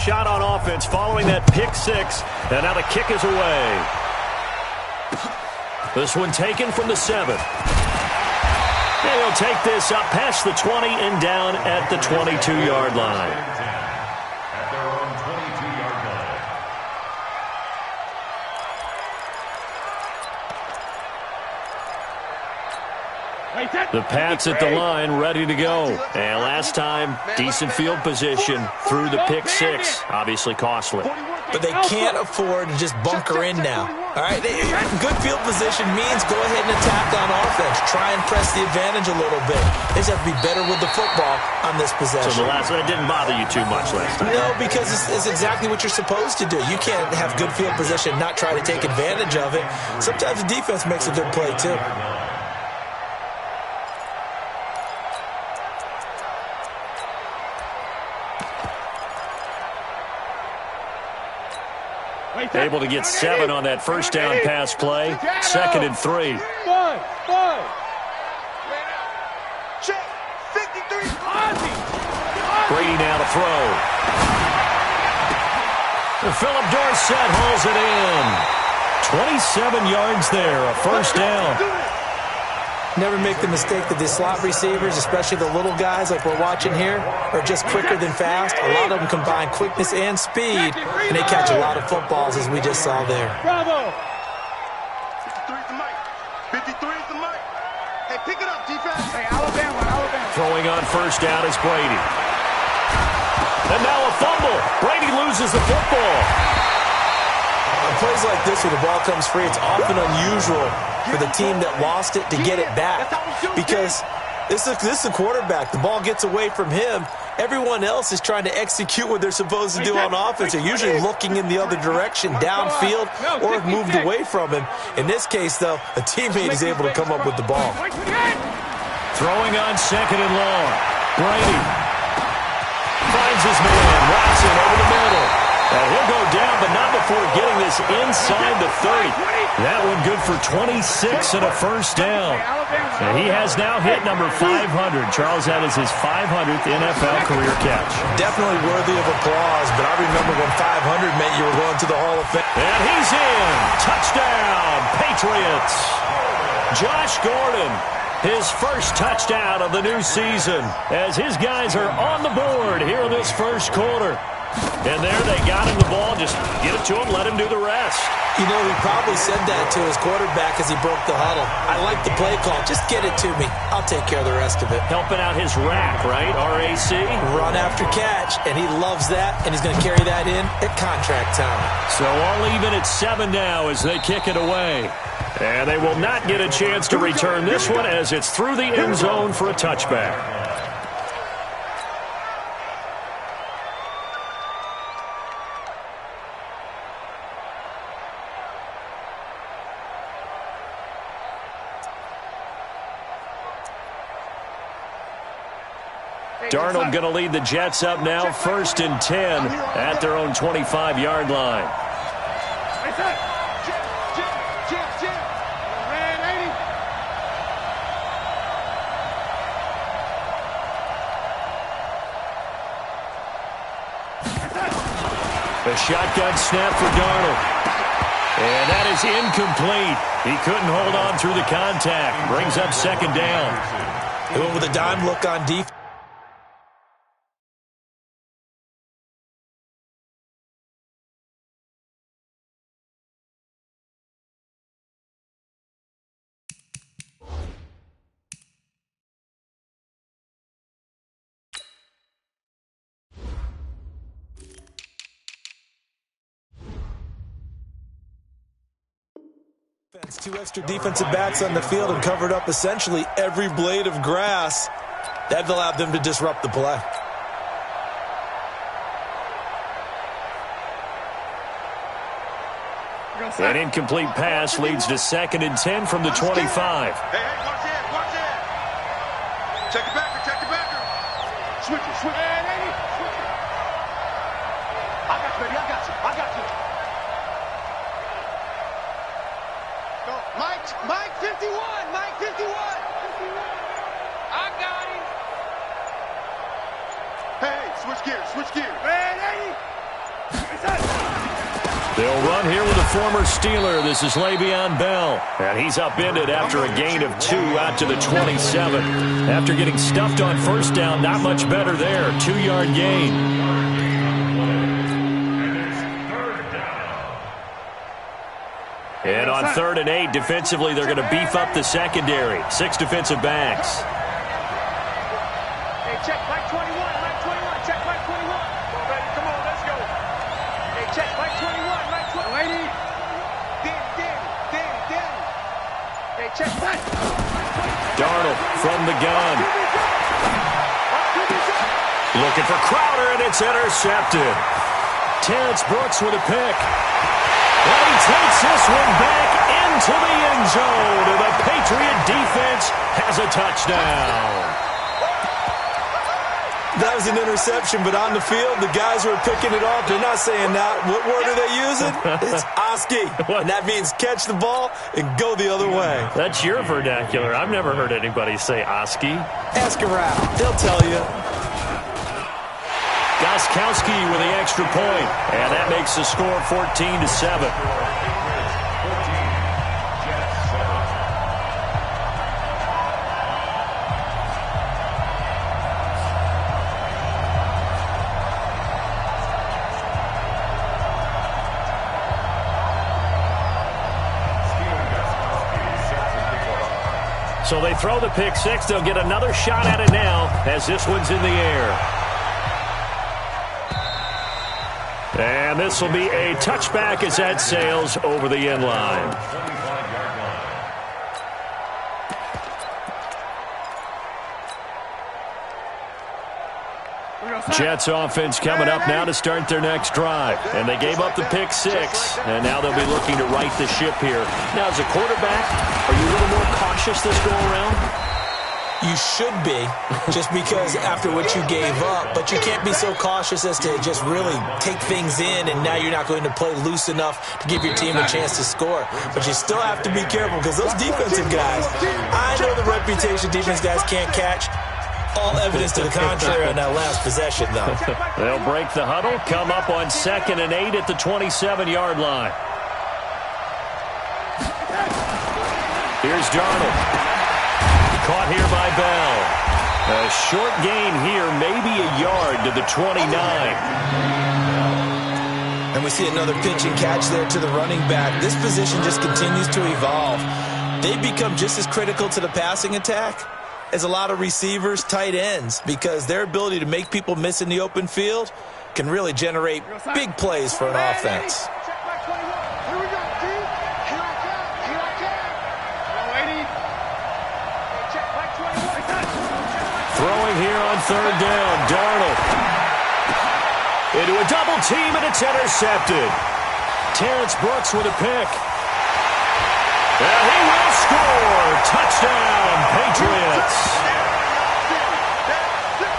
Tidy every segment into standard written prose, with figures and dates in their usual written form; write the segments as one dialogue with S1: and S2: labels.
S1: Shot on offense following that pick six, and now the kick is away. This one taken from the 7. And he'll take this up past the 20 and down at the 22-yard line.
S2: At their own 22-yard line.
S1: The Pats at the line, ready to go. And last time, decent field position through the pick six. Obviously costly.
S3: But they can't afford to just bunker in now. All right, good field position means go ahead and attack on offense. Try and press the advantage a little bit. They just have to be better with the football on this possession.
S1: So the last one didn't bother you too much last time?
S3: No, because it's exactly what you're supposed to do. You can't have good field position and not try to take advantage of it. Sometimes the defense makes a good play, too.
S1: Able to get 7 on that first down pass play. 2nd and 3. Brady now to throw. And Philip Dorsett hauls it in. 27 yards there, a first down.
S3: Never make the mistake that the slot receivers, especially the little guys like we're watching here, are just quicker than fast. A lot of them combine quickness and speed, and they catch a lot of footballs, as we just saw there.
S4: Bravo! 53 is the mic. 53 is the mic. Hey, pick it up, defense. Hey, Alabama.
S1: Throwing on first down is Brady. And now a fumble. Brady loses the football.
S3: On plays like this where the ball comes free, it's often unusual for the team that lost it to get it back, because this is the quarterback. The ball gets away from him. Everyone else is trying to execute what they're supposed to do on offense. They're usually looking in the other direction, downfield, or have moved away from him. In this case, though, a teammate is able to come up with the ball.
S1: Throwing on 2nd and long. Brady finds his man. Watson over the middle. And he'll go down, but not before getting this inside the 30. That one good for 26 and a first down. And he has now hit number 500. Charles, that is his 500th NFL career catch.
S3: Definitely worthy of applause, but I remember when 500 meant you were going to the Hall of Fame.
S1: And he's in. Touchdown, Patriots. Josh Gordon, his first touchdown of the new season, as his guys are on the board here in this first quarter. And there they got him the ball. Just get it to him, let him do the rest.
S3: You know, he probably said that to his quarterback as he broke the huddle. I like the play call. Just get it to me. I'll take care of the rest of it.
S1: Helping out his rack, right? RAC?
S3: Run after catch, and he loves that, and he's going to carry that in at contract time.
S1: So all even at 7 now as they kick it away. And they will not get a chance to return this one as it's through the end zone for a touchback. Darnold going to lead the Jets up now, 1st and 10 at their own 25-yard line. A shotgun snap for Darnold. And that is incomplete. He couldn't hold on through the contact. Brings up 2nd down.
S3: They went with a dime look on defense. Two extra defensive backs on the field and covered up essentially every blade of grass. That allowed them to disrupt the play.
S1: An incomplete pass leads to 2nd and 10 from the 25.
S4: Hey, watch it. Check it backer. Switch it. I got you, baby. I got you. Mike 51. I got him. Hey, switch gears. Ready?
S1: They'll run here with a former Steeler. This is Le'Veon Bell. And he's upended after a gain of 2 out to the 27. After getting stuffed on first down, not much better there. 2-yard gain. And on 3rd and 8, defensively, they're going to beef up the secondary. 6 defensive backs.
S4: Hey, check Mike 21, Mike 21, check Mike 21. Come on, baby, come on, let's go. Hey, check Mike 21, Mike 21. Lady. Danny. Hey, check Mike.
S1: Darnold from the gun. Looking for Crowder, and it's intercepted. Terrence Brooks with a pick. And he takes this one back into the end zone, and the Patriot defense has a touchdown.
S3: That was an interception, but on the field, the guys who are picking it off, they're not saying that. What word are they using? It's Oski. And that means catch the ball and go the other way.
S1: That's your vernacular. I've never heard anybody say Oski.
S3: Ask around. They'll tell you.
S1: Gostkowski with the extra point, and that makes the score 14-7. So they throw the pick six. They'll get another shot at it now as this one's in the air. And this will be a touchback as that sails over the end line. Jets offense coming up now to start their next drive. And they gave up the pick six, and now they'll be looking to right the ship here. Now, as a quarterback, are you a little more cautious this go-around?
S3: You should be, just because after what you gave up, but you can't be so cautious as to just really take things in, and now you're not going to play loose enough to give your team a chance to score. But you still have to be careful, because those defensive guys, I know the reputation defense guys can't catch. All evidence to the contrary on that last possession, though.
S1: They'll break the huddle, come up on 2nd and 8 at the 27-yard line. Here's Darnold. Caught here by Bell. A short gain here, maybe a yard to the 29.
S3: And we see another pitch and catch there to the running back. This position just continues to evolve. They become just as critical to the passing attack as a lot of receivers, tight ends, because their ability to make people miss in the open field can really generate big plays for an offense.
S1: Throwing here on 3rd down, Darnold. Into a double team, and it's intercepted. Terrence Brooks with a pick. And he will score. Touchdown, Patriots.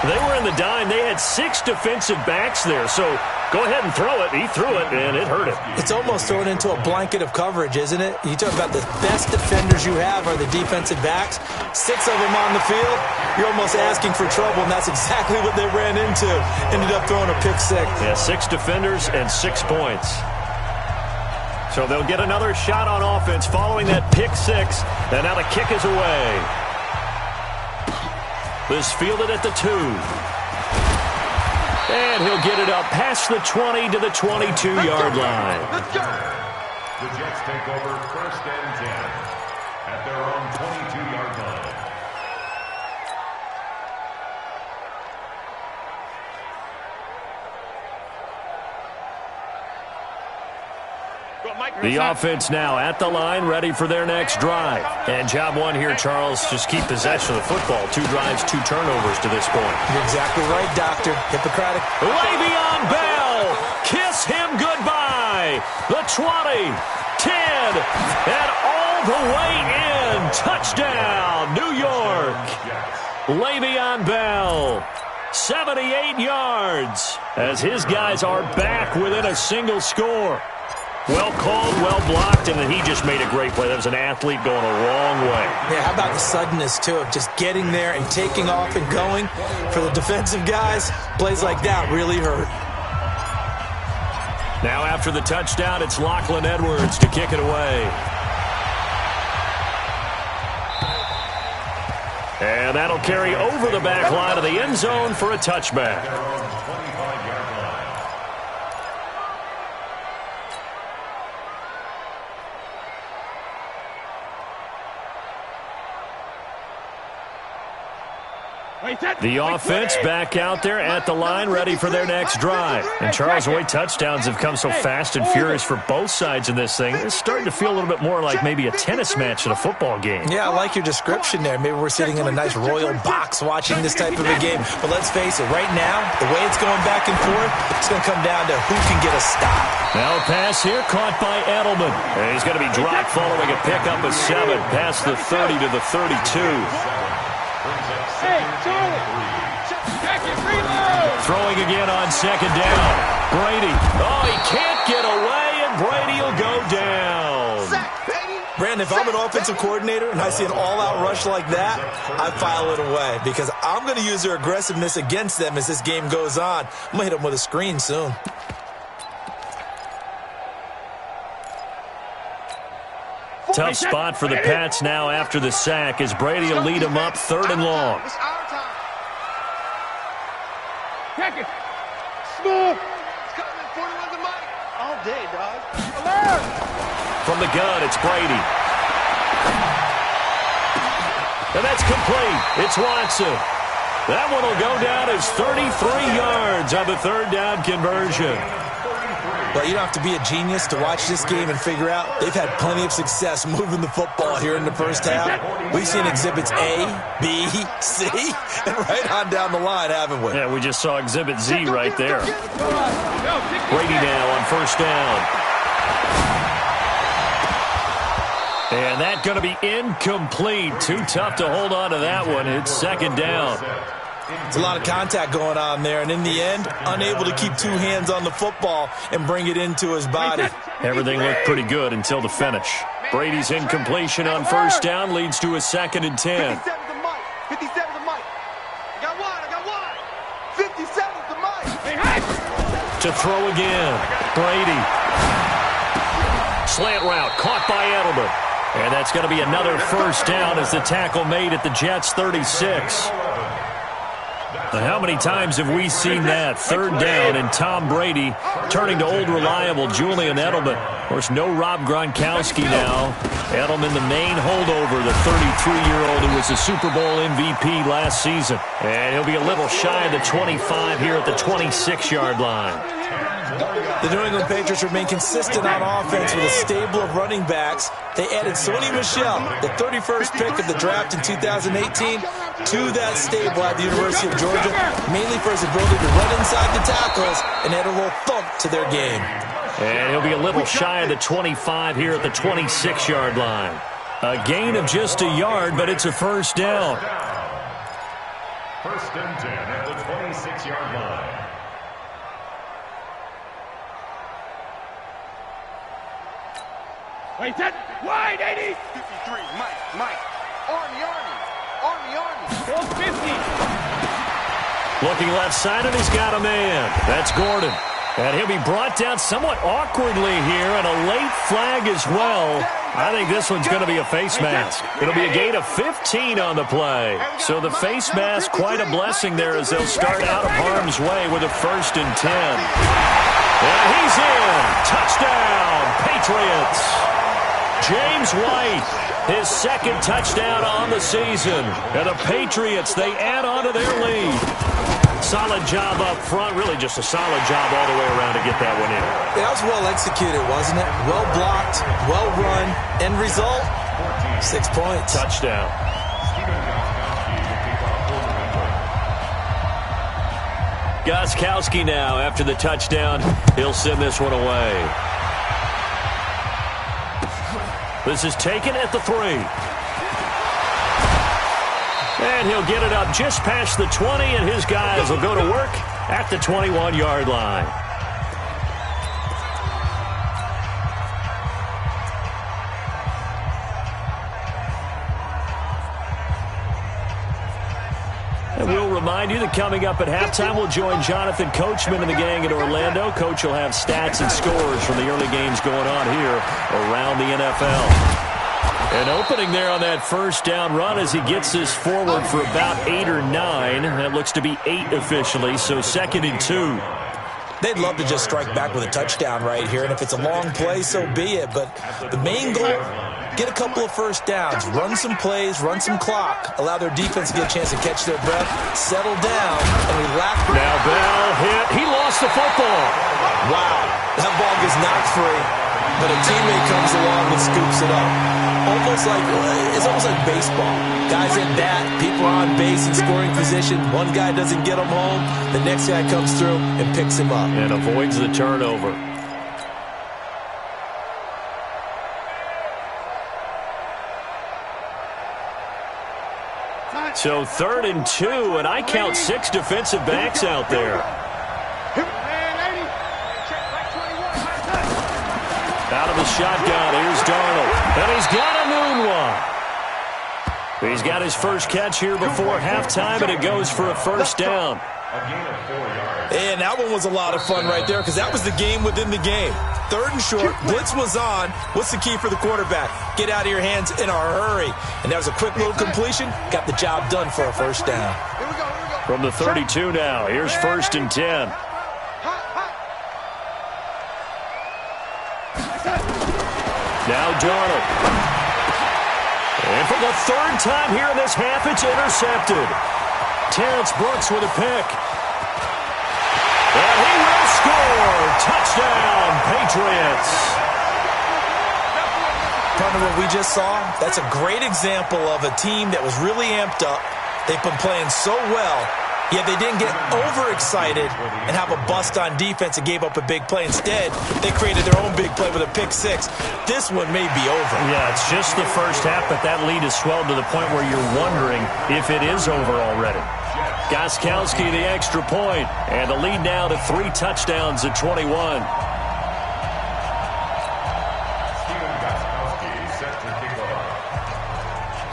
S1: They were in the dime. They had 6 defensive backs there, so go ahead and throw it. He threw it, and it hurt him.
S3: It's almost thrown into a blanket of coverage, isn't it? You talk about the best defenders you have are the defensive backs. 6 of them on the field. You're almost asking for trouble, and that's exactly what they ran into. Ended up throwing a pick six.
S1: Yeah, 6 defenders and 6 points. So they'll get another shot on offense following that pick six. And now the kick is away. This fielded at the 2. And he'll get it up past the 20 to the 22-yard line.
S2: Let's go. The Jets take over 1st and 10 at their own 22-yard line.
S1: The offense now at the line, ready for their next drive. And job one here, Charles, just keep possession of the football. 2 drives, 2 turnovers to this point.
S3: You're exactly right, Doctor. Hippocratic.
S1: Le'Veon Bell, kiss him goodbye. The 20, 10, and all the way in. Touchdown, New York. Le'Veon Bell, 78 yards, as his guys are back within a single score. Well called, well blocked, and then he just made a great play. That was an athlete going a long way.
S3: Yeah, how about the suddenness, too, of just getting there and taking off and going? For the defensive guys, plays like that really hurt.
S1: Now after the touchdown, it's Lachlan Edwards to kick it away. And that'll carry over the back line of the end zone for a touchback. The offense back out there at the line, ready for their next drive. And Charles, the way touchdowns have come so fast and furious for both sides in this thing, it's starting to feel a little bit more like maybe a tennis match in a football game.
S3: Yeah, I like your description there. Maybe we're sitting in a nice royal box watching this type of a game. But let's face it, right now, the way it's going back and forth, it's going to come down to who can get a stop.
S1: Now a pass here caught by Edelman. And he's going to be dropped following a pickup of 7 past the 30 to the 32.
S4: Hey, Charlie! Check it, reload!
S1: Throwing again on second down. Brady. Oh, he can't get away, and Brady will go down.
S4: Sack, baby!
S3: Brandon, if I'm an offensive coordinator and I see an all-out rush like that, I file it away because I'm going to use their aggressiveness against them as this game goes on. I'm going to hit them with a screen soon.
S1: Tough spot for the Pats now after the sack as Brady will lead them up 3rd and long.
S4: It's our time. Check it. Smooth. It's coming. 41 to Mike. All day, dog. Alert.
S1: From the gun, it's Brady. And that's complete. It's Watson. That one will go down as 33 yards on the 3rd down conversion.
S3: Well, you don't have to be a genius to watch this game and figure out they've had plenty of success moving the football here in the first half. We've seen exhibits A, B, C, and right on down the line, haven't we?
S1: Yeah, we just saw exhibit Z right there. Brady now on 1st down. And that's going to be incomplete. Too tough to hold on to that one. It's 2nd down.
S3: It's a lot of contact going on there, and in the end, unable to keep 2 hands on the football and bring it into his body.
S1: Everything looked pretty good until the finish. Brady's incompletion on 1st down leads to a 2nd and 10.
S4: 57 to Mike. 57 to Mike. I got one. 57 to Mike.
S1: To throw again. Brady. Slant route caught by Edelman. And that's going to be another 1st down as the tackle made at the Jets' 36. How many times have we seen that? 3rd down and Tom Brady turning to old reliable Julian Edelman. Of course, no Rob Gronkowski now. Edelman, the main holdover, the 33-year-old who was a Super Bowl MVP last season. And he'll be a little shy of the 25 here at the 26-yard line.
S3: The New England Patriots remain consistent on offense with a stable of running backs. They added Sony Michel, the 31st pick of the draft in 2018, to that stable at the University of Georgia, mainly for his ability to run inside the tackles and add a little thump to their game.
S1: And he'll be a little shy of the 25 here at the 26-yard line. A gain of just a yard, but it's a 1st down.
S2: 1st and 10 at the 26-yard line.
S4: Wait, that wide 80. 53, Mike. Army. 450.
S1: Looking left side, and he's got a man. That's Gordon. And he'll be brought down somewhat awkwardly here, and a late flag as well. I think this one's going to be a face mask. It'll be a gain of 15 on the play. So the face mask, quite a blessing there as they'll start out of harm's way with a 1st and 10. And he's in. Touchdown, Patriots. James White, his 2nd touchdown on the season. And the Patriots, they add on to their lead. Solid job up front. Really just a solid job all the way around to get that one in.
S3: That was well executed, wasn't it? Well blocked, well run. End result, 6 points.
S1: Touchdown. Gostkowski now after the touchdown. He'll send this one away. This is taken at the 3. And he'll get it up just past the 20, and his guys will go to work at the 21-yard line. And we'll remind you that coming up at halftime, we'll join Jonathan Coachman and the gang in Orlando. Coach will have stats and scores from the early games going on here around the NFL. And opening there on that first down run as he gets this forward for about 8 or 9. That looks to be 8 officially, so 2nd and 2.
S3: They'd love to just strike back with a touchdown right here, and if it's a long play, so be it. But the main goal, get a couple of first downs, run some plays, run some clock, allow their defense to get a chance to catch their breath, settle down, and relax.
S1: Now Bell hit. He lost the football.
S3: Wow, that ball gets knocked free, but a teammate comes along and scoops it up. It's almost like baseball. Guys at bat, people are on base in scoring position. One guy doesn't get him home. The next guy comes through and picks him up.
S1: And avoids the turnover. So 3rd and 2, and I count 6 defensive backs out there. Out of the shotgun, here's Darnold. And he's got a noon one. He's got his first catch here before halftime, and it goes for a first down.
S3: And that one was a lot of fun right there because that was the game within the game. 3rd and short, blitz was on. What's the key for the quarterback? Get out of your hands in a hurry. And that was a quick little completion. Got the job done for a first down.
S1: From the 32 now, here's 1st and 10. Now Darnold. And for the 3rd time here in this half, it's intercepted. Terrence Brooks with a pick. And he will score. Touchdown, Patriots.
S3: Partner, what we just saw, that's a great example of a team that was really amped up. They've been playing so well, yet they didn't get overexcited and have a bust on defense and gave up a big play. Instead, they created their own big play with a pick 6. This one may be over.
S1: Yeah, it's just the first half, but that lead has swelled to the point where you're wondering if it is over already. Gostkowski the extra point, and the lead now to 3 touchdowns at 21.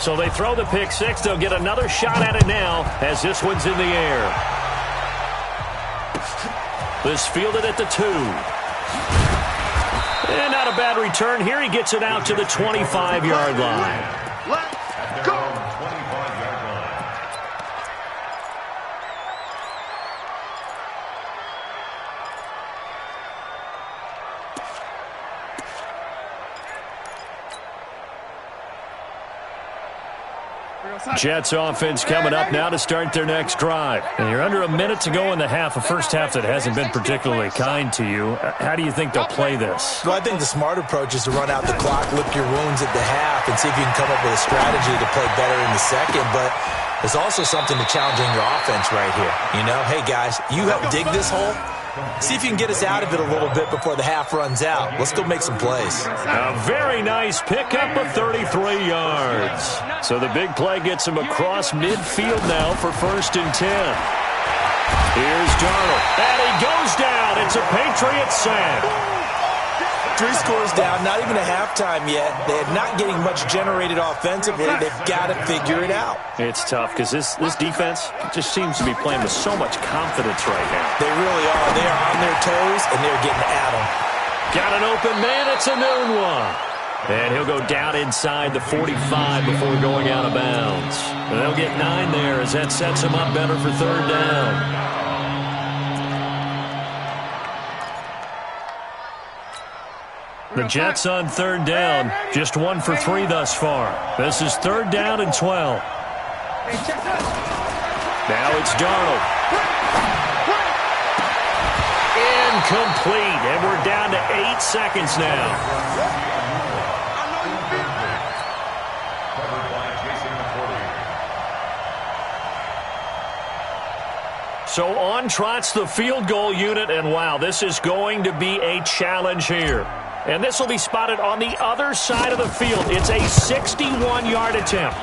S1: So they throw the pick 6. They'll get another shot at it now as this one's in the air. This fielded at the 2. And not a bad return here. He gets it out to the 25-yard line.
S2: Let's go. 25-yard line.
S1: Jets offense coming up now to start their next drive. And you're under a minute to go in the half, a first half that hasn't been particularly kind to you. How do you think they'll play this?
S3: Well, I think the smart approach is to run out the clock, lick your wounds at the half, and see if you can come up with a strategy to play better in the second. But there's also something to challenging your offense right here. You know, hey, guys, you help dig this hole. See if you can get us out of it a little bit before the half runs out. Let's go make some plays.
S1: A very nice pickup of 33 yards. So the big play gets him across midfield now for 1st and 10. Here's Darnold. And he goes down. It's a Patriot sack.
S3: 3 scores down, not even a halftime yet. They're not getting much generated offensively. They've got to figure it out.
S1: It's tough because this defense just seems to be playing with so much confidence right now.
S3: They really are. They are on their toes, and they're getting at them.
S1: Got an open man. It's a noon one. And he'll go down inside the 45 before going out of bounds. And they'll get 9 there as that sets him up better for 3rd down. The Jets on 3rd down, just 1 for 3 thus far. This is 3rd down and 12. Now it's Darnold. Incomplete, and we're down to 8 seconds now. So on trots the field goal unit, and wow, this is going to be a challenge here. And this will be spotted on the other side of the field. It's a 61-yard attempt.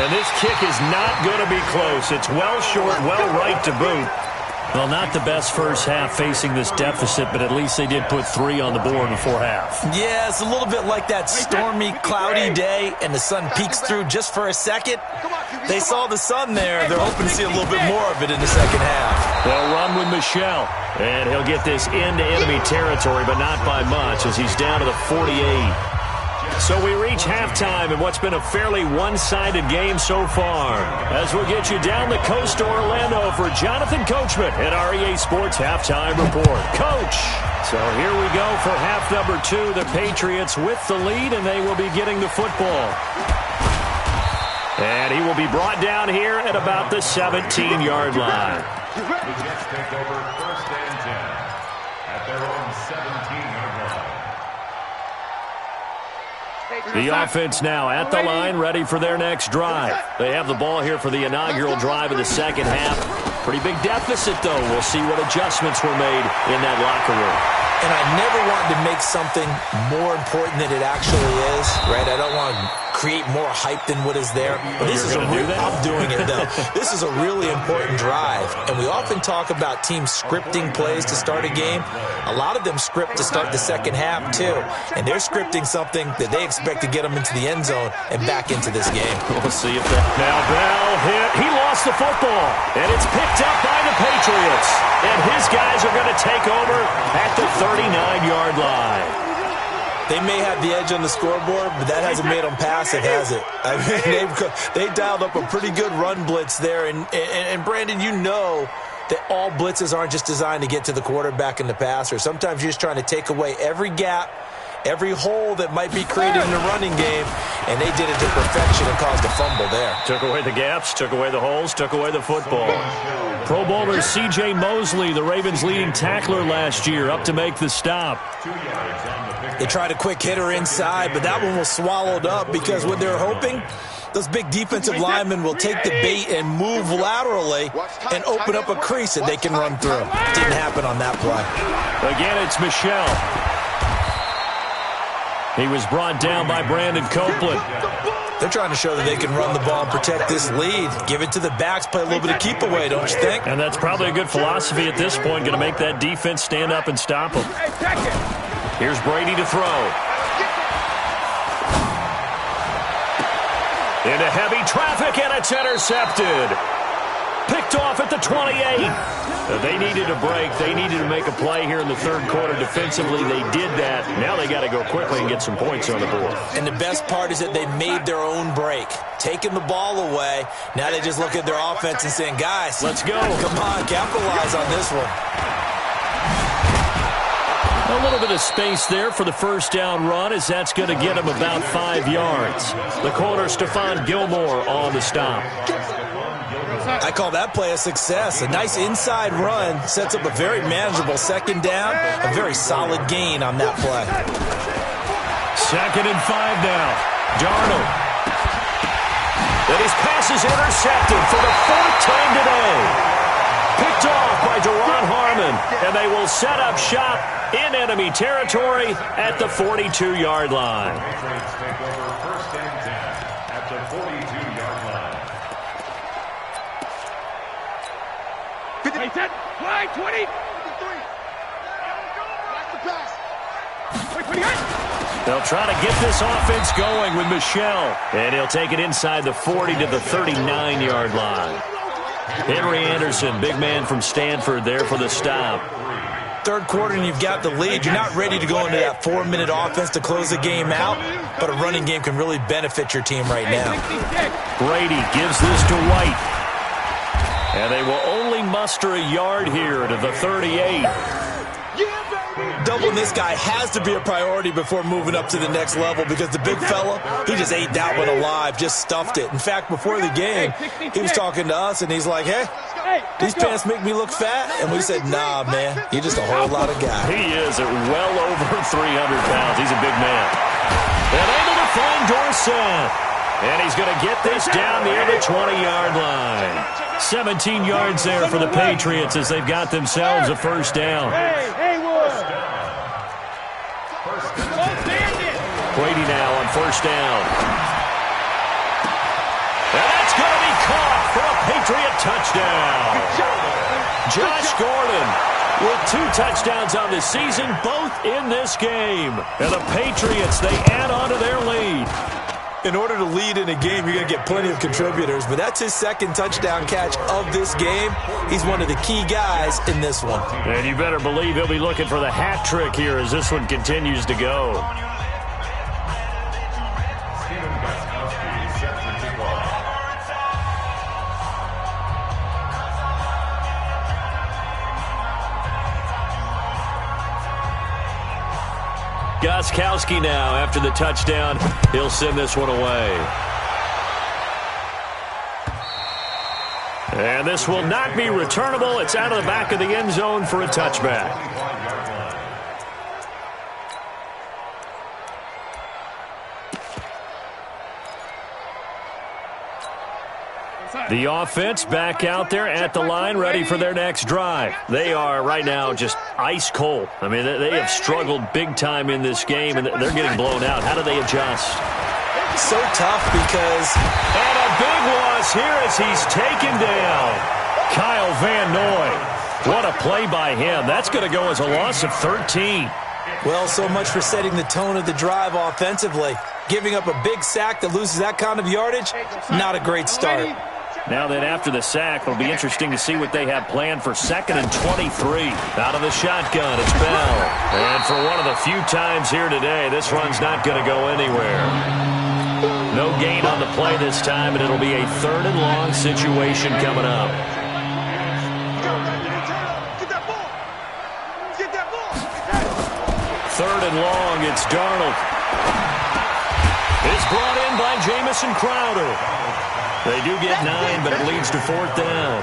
S1: And this kick is not going to be close. It's well short, well right to boot. Well, not the best first half facing this deficit, but at least they did put 3 on the board before half.
S3: Yeah, it's a little bit like that stormy, cloudy day, and the sun peeks through just for a second. They saw the sun there. They're hoping to see a little bit more of it in the second half.
S1: They'll run with Michel, and he'll get this into enemy territory, but not by much as he's down to the 48. So we reach halftime in what's been a fairly one-sided game so far. As we'll get you down the coast to Orlando for Jonathan Coachman at our EA Sports Halftime Report. Coach! So here we go for half number 2. The Patriots with the lead, and they will be getting the football. And he will be brought down here at about the 17-yard line.
S2: The Jets take over first and 10 at their own 17-yard line.
S1: The offense now at the line, ready for their next drive. They have the ball here for the inaugural drive of the second half. Pretty big deficit, though. We'll see what adjustments were made in that locker room.
S3: And I never wanted to make something more important than it actually is, right? I don't want to create more hype than what is there. But this is I'm doing it, though. This is a really important drive. And we often talk about teams scripting plays to start a game. A lot of them script to start the second half, too. And they're scripting something that they expect to get them into the end zone and back into this game.
S1: We'll see if that... Now Bell hit. He lost the football. And it's picked up by the Patriots. And his guys are going to take over at the 39-yard line.
S3: They may have the edge on the scoreboard, but that hasn't made them passive, has it? I mean, they dialed up a pretty good run blitz there. And Brandon, you know that all blitzes aren't just designed to get to the quarterback and the passer. Sometimes you're just trying to take away every gap, every hole that might be created in the running game, and they did it to perfection and caused a fumble there.
S1: Took away the gaps, took away the holes, took away the football. Pro Bowler C.J. Mosley, the Ravens' leading tackler last year, up to make the stop.
S3: They tried a quick hitter inside, but that one was swallowed up because what they're hoping, those big defensive linemen will take the bait and move laterally and open up a crease that they can run through. Didn't happen on that play.
S1: Again, it's Michel. He was brought down by Brandon Copeland.
S3: They're trying to show that they can run the ball and protect this lead. Give it to the backs, play a little bit of keep away, don't you think?
S1: And that's probably a good philosophy at this point, going to make that defense stand up and stop them. Here's Brady to throw. Into heavy traffic, and it's intercepted. Picked off at the 28. They needed a break. They needed to make a play here in the third quarter defensively. They did that. Now they got to go quickly and get some points on the board.
S3: And the best part is that they made their own break. Taking the ball away. Now they just look at their offense and saying, guys,
S1: let's go.
S3: Come on, capitalize on this one.
S1: A little bit of space there for the first down run, as that's going to get him about 5 yards. The corner, Stephon Gilmore, on the stop.
S3: I call that play a success. A nice inside run sets up a very manageable second down. A very solid gain on that play.
S1: 2nd and 5 now. Darnold. And his pass is intercepted for the 4th time today. Picked off by Duron Harmon, and they will set up shop in enemy territory at the 42-yard line.
S2: Patriots take over first and 10 at the 42-yard line.
S4: 50, 20. 53. Watch the pass.
S1: They'll try to get this offense going with Michel, and he'll take it inside the 40 to the 39-yard line. Henry Anderson, big man from Stanford, there for the stop.
S3: Third quarter and you've got the lead. You're not ready to go into that 4-minute offense to close the game out, but a running game can really benefit your team right now.
S1: Brady gives this to White. And they will only muster a yard here to the 38.
S3: Doubling this guy has to be a priority before moving up to the next level because the big fella, he just ate that one alive, just stuffed it. In fact, before the game, he was talking to us, and he's like, hey, these pants make me look fat? And we said, nah, man, you're just a whole lot of guy.
S1: He is at well over 300 pounds. He's a big man. And able to find Dorsett. And he's going to get this down near the 20-yard line. 17 yards there for the Patriots as they've got themselves a first down. Brady now on first down. And that's going to be caught for a Patriot touchdown. Josh Gordon with 2 touchdowns on the season, both in this game. And the Patriots, they add on to their lead.
S3: In order to lead in a game, you're going to get plenty of contributors, but that's his 2nd touchdown catch of this game. He's one of the key guys in this one.
S1: And you better believe he'll be looking for the hat trick here as this one continues to go. Gostkowski now after the touchdown. He'll send this one away. And this will not be returnable. It's out of the back of the end zone for a touchback. The offense back out there at the line, ready for their next drive. They are right now just ice cold. I mean, they have struggled big time in this game, and they're getting blown out. How do they adjust?
S3: So tough because...
S1: And a big loss here as he's taken down. Kyle Van Noy. What a play by him. That's going to go as a loss of 13.
S3: Well, so much for setting the tone of the drive offensively. Giving up a big sack that loses that kind of yardage, not a great start.
S1: Now then, after the sack, it'll be interesting to see what they have planned for 2nd and 23. Out of the shotgun, it's Bell. And for one of the few times here today, this run's not going to go anywhere. No gain on the play this time, and it'll be a 3rd and long situation coming up. Third and long, it's Darnold. It's brought in by Jamison Crowder. They do get 9, but it leads to 4th down.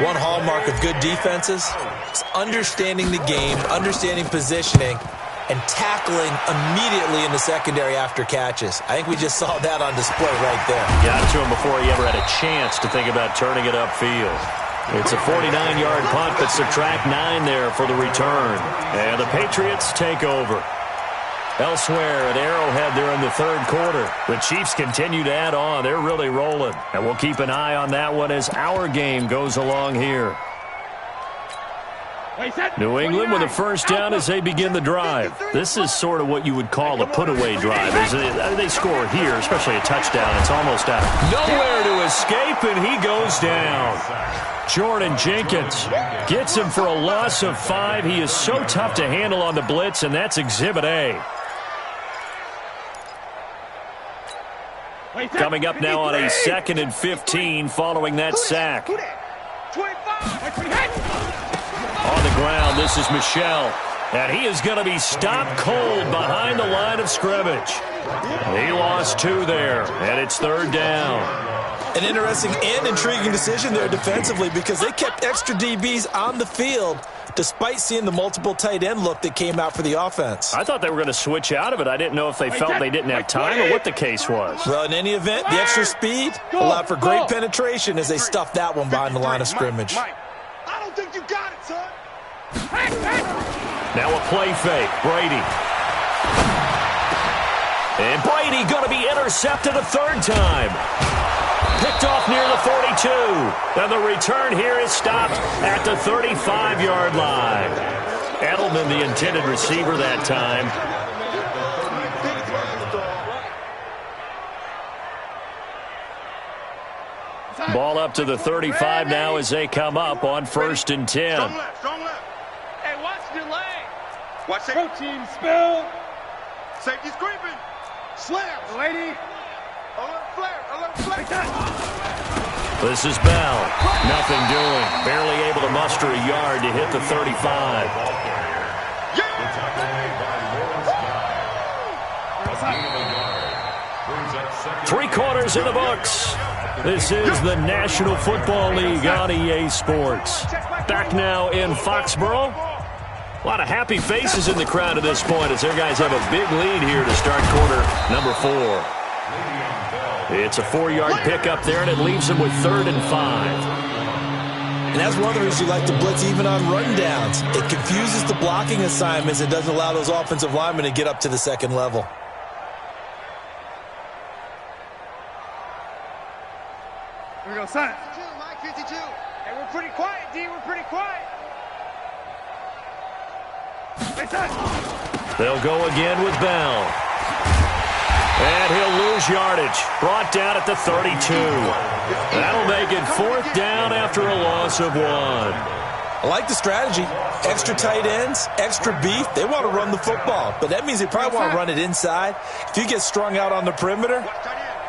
S3: One hallmark of good defenses is understanding the game, understanding positioning, and tackling immediately in the secondary after catches. I think we just saw that on display right there.
S1: Got to him before he ever had a chance to think about turning it upfield. It's a 49-yard punt, but subtract 9 there for the return. And the Patriots take over. Elsewhere at Arrowhead, they're in the 3rd quarter. The Chiefs continue to add on. They're really rolling. And we'll keep an eye on that one as our game goes along here. New England with a first down as they begin the drive. This is sort of what you would call a put-away drive. As they score here, especially a touchdown, it's almost out. Nowhere to escape, and he goes down. Jordan Jenkins gets him for a loss of 5. He is so tough to handle on the blitz, and that's Exhibit A. Coming up now on a 2nd and 15 following that sack. On the ground, this is Michel. And he is going to be stopped cold behind the line of scrimmage. He lost 2 there, and it's 3rd down.
S3: An interesting and intriguing decision there defensively because they kept extra DBs on the field despite seeing the multiple tight end look that came out for the offense.
S1: I thought they were going to switch out of it. I didn't know if they felt they didn't have time or what the case was.
S3: Well, in any event, the extra speed allowed for great penetration as they stuffed that one behind the line of scrimmage.
S4: I don't think you got it, son.
S1: Now a play fake. Brady. And Brady going to be intercepted a 3rd time. Picked off near the 42. And the return here is stopped at the 35-yard line. Edelman, the intended receiver that time. Ball up to the 35 now as they come up on 1st and 10.
S4: Strong left, strong left.
S5: Hey, watch the leg.
S4: Watch it.
S5: Protein spill.
S4: Safety's creeping. Slams.
S5: Lady.
S4: Alert flare, alert flare.
S1: This is Bell. Nothing doing. Barely able to muster a yard to hit the 35. Three quarters in the books. This is the National Football League on EA Sports. Back now in Foxborough. A lot of happy faces in the crowd at this point as their guys have a big lead here to start quarter number 4. It's a 4-yard pickup there, and it leaves them with 3rd and 5.
S3: And that's one of the reasons you like to blitz even on rundowns. It confuses the blocking assignments. It doesn't allow those offensive linemen to get up to the 2nd level.
S5: Here we go, son.
S4: 52, Mike, 52.
S5: Hey, we're pretty D, we're pretty quiet.
S1: They'll go again with Bell. And he'll lose yardage. Brought down at the 32. That'll make it 4th down after a loss of 1.
S3: I like the strategy. Extra tight ends, extra beef. They want to run the football, but that means they probably want to run it inside. If you get strung out on the perimeter,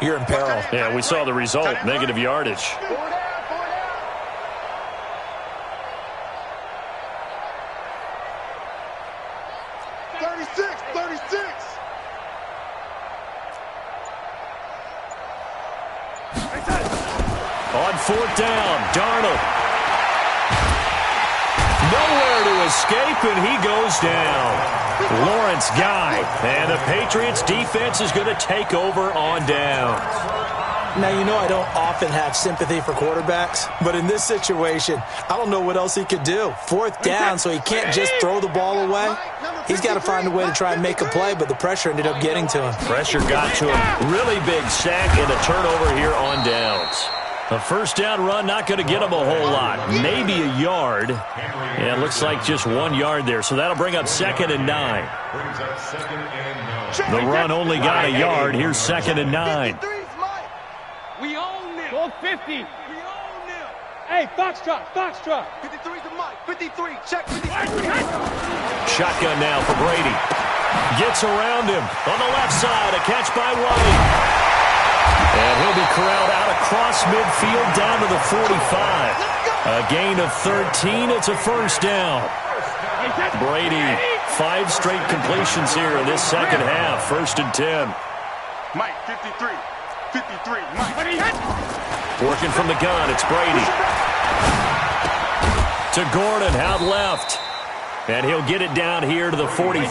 S3: you're in peril.
S1: Yeah, we saw the result, negative yardage. On 4th down, Darnold. Nowhere to escape, and he goes down. Lawrence Guy. And the Patriots defense is going to take over on downs.
S3: Now, you know I don't often have sympathy for quarterbacks, but in this situation, I don't know what else he could do. 4th down, so he can't just throw the ball away. He's got to find a way to try and make a play, but the pressure ended up getting to him.
S1: Pressure got to him. Really big sack and a turnover here on downs. A 1st down run, not going to get him a whole lot. Maybe a yard. Yeah, it looks like just 1 yard there. So that'll bring up 2nd and 9. The run only got a yard. Here's 2nd and 9.
S5: We own them. Go 50. We own them. Hey, Foxtrot.
S4: 53's the mic. 53. Check 53.
S1: Shotgun now for Brady. Gets around him on the left side. A catch by White. And he'll be corralled out across midfield down to the 45. A gain of 13. It's a 1st down. Brady, 5 straight completions here in this second half. 1st and 10.
S4: Mike, 53. 53. Mike.
S1: Working from the gun, it's Brady. To Gordon, out left. And he'll get it down here to the 43.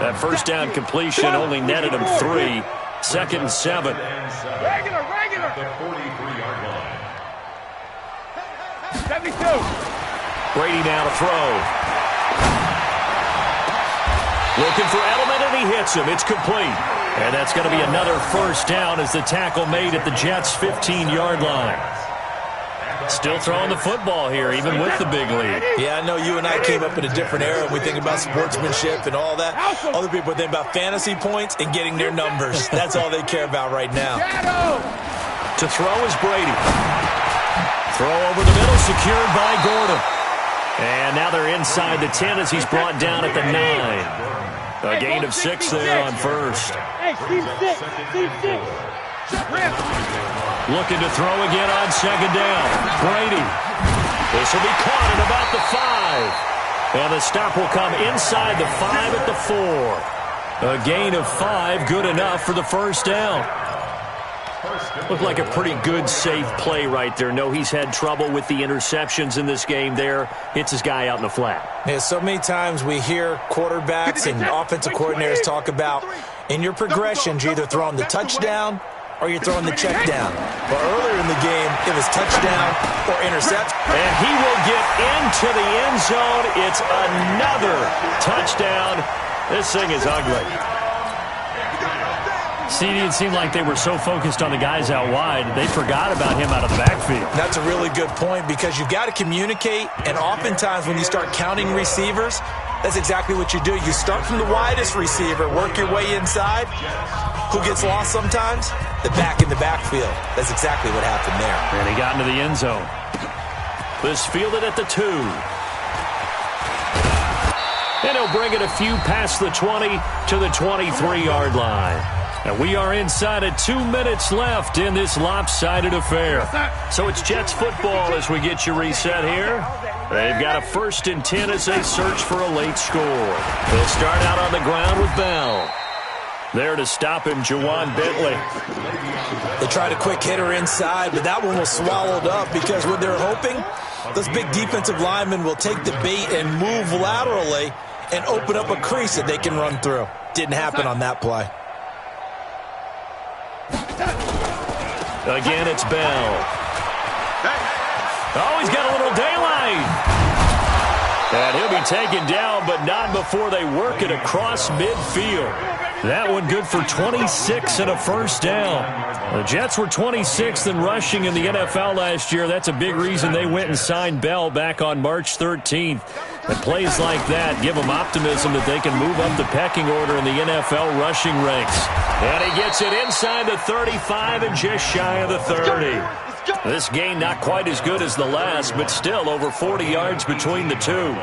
S1: That 1st down completion only netted him 3. 2nd and 7.
S5: Regular.
S2: The 43-yard line.
S5: 72.
S1: Brady now to throw. Looking for Edelman, and he hits him. It's complete. And that's going to be another 1st down as the tackle made at the Jets' 15-yard line. Still throwing the football here, even with the big lead.
S3: Yeah, I know you and I came up in a different era. We think about sportsmanship and all that. Other people think about fantasy points and getting their numbers. That's all they care about right now.
S1: To throw is Brady. Throw over the middle, secured by Gordon. And now they're inside the 10 as he's brought down at the 9. A gain of 6 there on 1st.
S5: Hey, Steve 6.
S1: Looking to throw again on 2nd down. Brady. This will be caught at about the 5. And the stop will come inside the 5 at the 4. A gain of 5, good enough for the 1st down. Looked like a pretty good, safe play right there. No, he's had trouble with the interceptions in this game there. Hits his guy out in the flat.
S3: Yeah, so many times we hear quarterbacks and offensive coordinators talk about in your progressions, you're either throwing the touchdown or you're throwing the check down. But earlier in the game, it was touchdown or interception.
S1: And he will get into the end zone. It's another touchdown. This thing is ugly. CD, it seemed like they were so focused on the guys out wide, they forgot about him out of the backfield.
S3: That's a really good point because you've got to communicate, and oftentimes when you start counting receivers, that's exactly what you do. You start from the widest receiver, work your way inside. Who gets lost sometimes? The back in the backfield. That's exactly what happened there.
S1: And he got into the end zone. This fielded at the 2. And he'll bring it a few past the 20 to the 23-yard line. And we are inside of 2 minutes left in this lopsided affair. So it's Jets football as we get you reset here. They've got a 1st and 10 as they search for a late score. They'll start out on the ground with Bell. There to stop him, Juwan Bentley.
S3: They tried a quick hitter inside, but that one was swallowed up because what they're hoping, those big defensive linemen will take the bait and move laterally and open up a crease that they can run through. Didn't happen on that play.
S1: Again, it's Bell. Oh, he's got a little daylight. And he'll be taken down, but not before they work it across midfield. That one good for 26 and a first down. The Jets were 26th in rushing in the NFL last year. That's a big reason they went and signed Bell back on March 13th. And plays like that give them optimism that they can move up the pecking order in the NFL rushing ranks. And he gets it inside the 35 and just shy of the 30. This gain not quite as good as the last, but still over 40 yards between the two.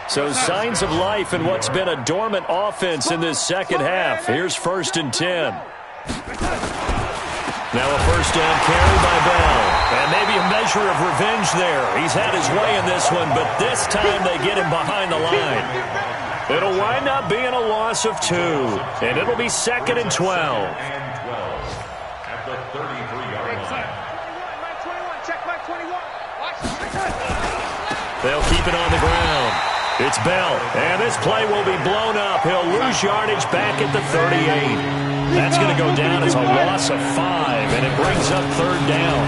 S1: So signs of life in what's been a dormant offense in this second half. Here's 1st and 10. Now a first down carry by Bell. And maybe a measure of revenge there. He's had his way in this one, but this time they get him behind the line. It'll wind up being a loss of 2. And it'll be 2nd and 12.
S2: At the 33-yard line.
S1: They'll keep it on the ground. It's Bell, and this play will be blown up. He'll lose yardage back at the 38. That's going to go down as a loss of 5, and it brings up 3rd down.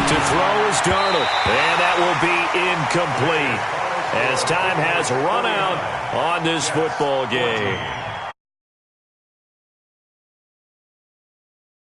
S1: To throw is Darnold, and that will be incomplete as time has run out on this football game.